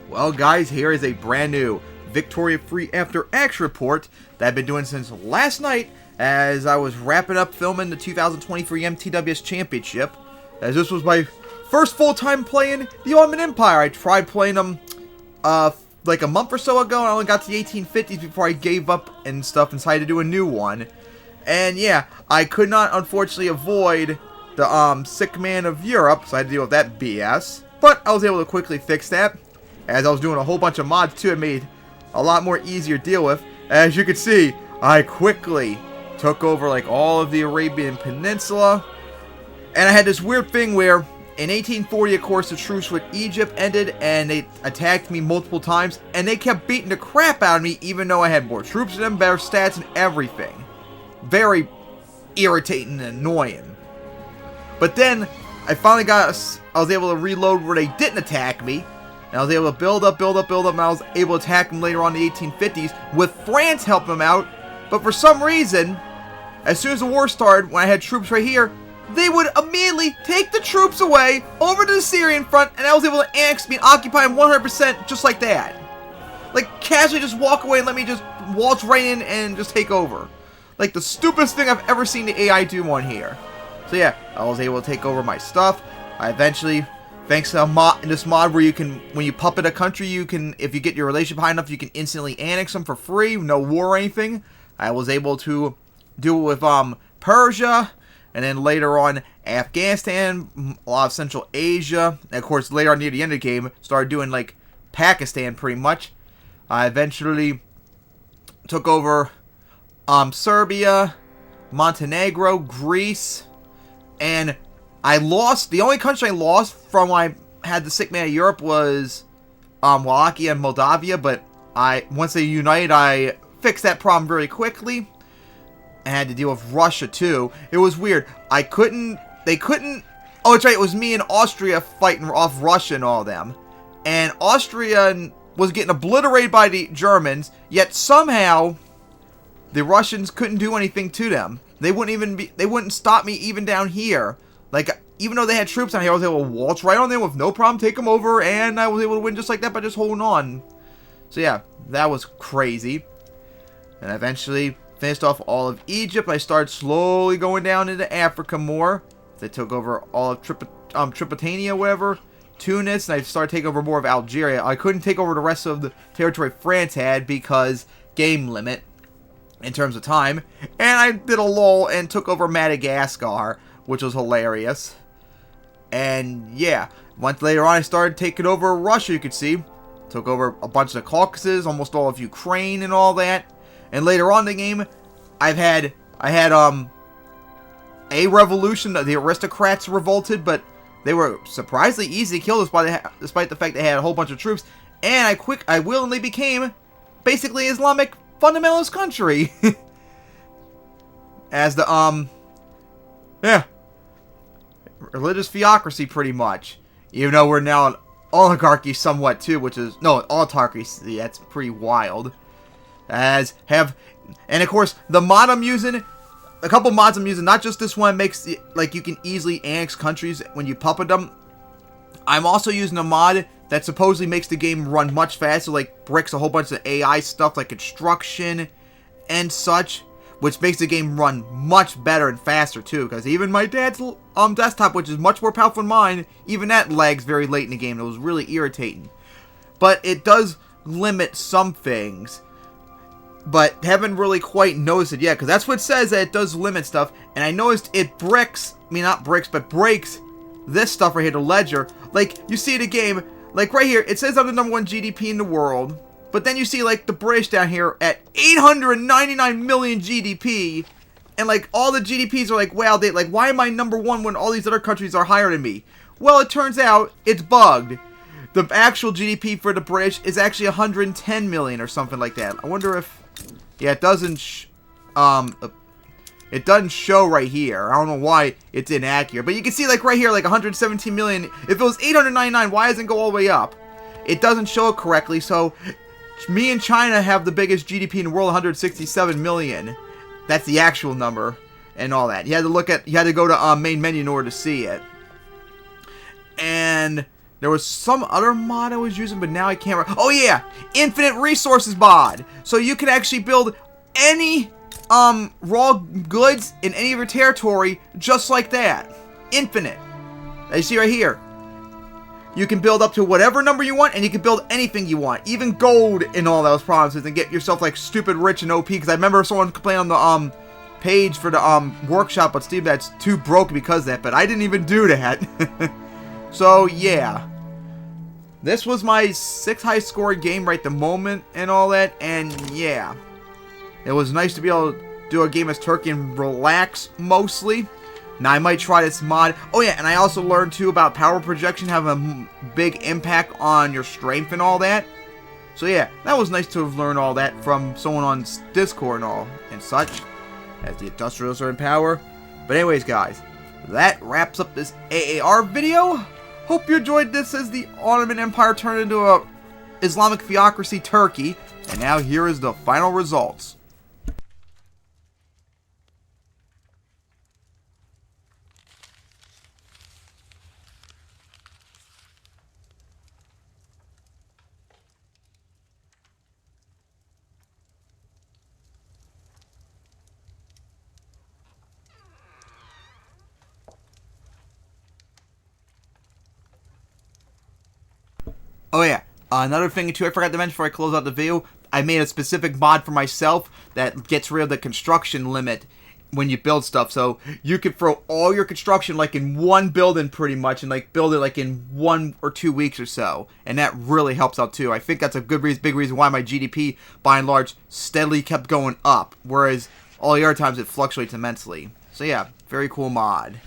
Well guys, here is a brand new Victoria Free After Action report that I've been doing since last night as I was wrapping up filming the 2023 MTWS Championship, as this was my first full-time playing the Ottoman Empire. I tried playing them like a month or so ago, and I only got to the 1850s before I gave up and stuff and decided to do a new one. And yeah, I could not unfortunately avoid the sick man of Europe, so I had to deal with that BS. But I was able to quickly fix that, as I was doing a whole bunch of mods too. It made a lot more easier to deal with. As you can see, I quickly took over like all of the Arabian Peninsula, and I had this weird thing where in 1840, of course, the truce with Egypt ended, and they attacked me multiple times, and they kept beating the crap out of me even though I had more troops than them, better stats and everything. Very irritating and annoying. But then I finally I was able to reload where they didn't attack me, and I was able to build up, and I was able to attack them later on in the 1850s with France helping them out. But for some reason, as soon as the war started, when I had troops right here, they would immediately take the troops away over to the Syrian front, and I was able to annex me and occupy them 100% just like that. Like, casually just walk away and let me just waltz right in and just take over. Like, the stupidest thing I've ever seen the AI do on here. So yeah, I was able to take over my stuff. I eventually, thanks to this mod where you can, when you puppet a country, you can, if you get your relationship high enough, you can instantly annex them for free, no war or anything. I was able to do it with Persia, and then later on Afghanistan, a lot of Central Asia, and of course later on near the end of the game, started doing like Pakistan pretty much. I eventually took over Serbia, Montenegro, Greece, and I lost, the only country I lost from when I had the sick man of Europe was Wallachia and Moldavia, but once they united, I fixed that problem very quickly. I had to deal with Russia too. It was weird. They couldn't, oh that's right, it was me and Austria fighting off Russia and all them. And Austria was getting obliterated by the Germans, yet somehow the Russians couldn't do anything to them. They wouldn't stop me even down here. Like, even though they had troops down here, I was able to waltz right on them with no problem, take them over, and I was able to win just like that by just holding on. So yeah, that was crazy. And I eventually finished off all of Egypt. I started slowly going down into Africa more. They took over all of Tripitania, whatever, Tunis, and I started taking over more of Algeria. I couldn't take over the rest of the territory France had because game limit in terms of time. And I did a lull and took over Madagascar, which was hilarious. And yeah, once later on I started taking over Russia, you could see. Took over a bunch of the Caucasus, almost all of Ukraine and all that. And later on in the game, I had a revolution. The aristocrats revolted, but they were surprisingly easy to kill despite the fact they had a whole bunch of troops. And I willingly became basically Islamic fundamentalist country. As the yeah, religious theocracy pretty much. Even though we're now an oligarchy somewhat too, which is no autarky. Yeah, that's pretty wild. And of course the mod I'm using, a couple mods I'm using, not just this one, makes it like you can easily annex countries when you puppet them. I'm also using a mod that supposedly makes the game run much faster, like bricks a whole bunch of AI stuff like construction and such, which makes the game run much better and faster too, because even my dad's desktop, which is much more powerful than mine, even that lags very late in the game. It was really irritating. But it does limit some things, but haven't really quite noticed it yet, because that's what it says, that it does limit stuff. And I noticed it breaks this stuff right here, the ledger. Like, you see the game, like right here, it says I'm the #1 GDP in the world, but then you see like the British down here at 899 million GDP, and like all the GDPs are like, wow, why am I #1 when all these other countries are higher than me? Well, it turns out it's bugged. The actual GDP for the British is actually 110 million or something like that. I wonder if, yeah, it doesn't show right here. I don't know why it's inaccurate, but you can see like right here, like 117 million. If it was 899, why doesn't it go all the way up? It doesn't show it correctly, so me and China have the biggest GDP in the world, 167 million. That's the actual number and all that. You had to go to main menu in order to see it. And There was some other mod I was using, but now I can't remember. Oh yeah, Infinite Resources mod. So you can actually build any raw goods in any of your territory just like that. Infinite. As you see right here. You can build up to whatever number you want, and you can build anything you want. Even gold in all those provinces, and get yourself like stupid rich and OP. Because I remember someone complaining on the page for the workshop on Steam that's too broke because of that, but I didn't even do that. So yeah. This was my 6th highest scoring game right at the moment and all that, and yeah. It was nice to be able to do a game as Turkey and relax mostly. Now I might try this mod. Oh yeah, and I also learned too about power projection having a big impact on your strength and all that. So yeah, that was nice to have learned all that from someone on Discord and all and such, as the industrials are in power. But anyways guys, that wraps up this AAR video. Hope you enjoyed this as the Ottoman Empire turned into a Islamic theocracy Turkey. And now here is the final results. Oh yeah, another thing too I forgot to mention before I close out the video, I made a specific mod for myself that gets rid of the construction limit when you build stuff. So you can throw all your construction like in one building pretty much, and like build it like in 1 or 2 weeks or so. And that really helps out too. I think that's a good reason, big reason why my GDP by and large steadily kept going up, whereas all the other times it fluctuates immensely. So yeah, very cool mod.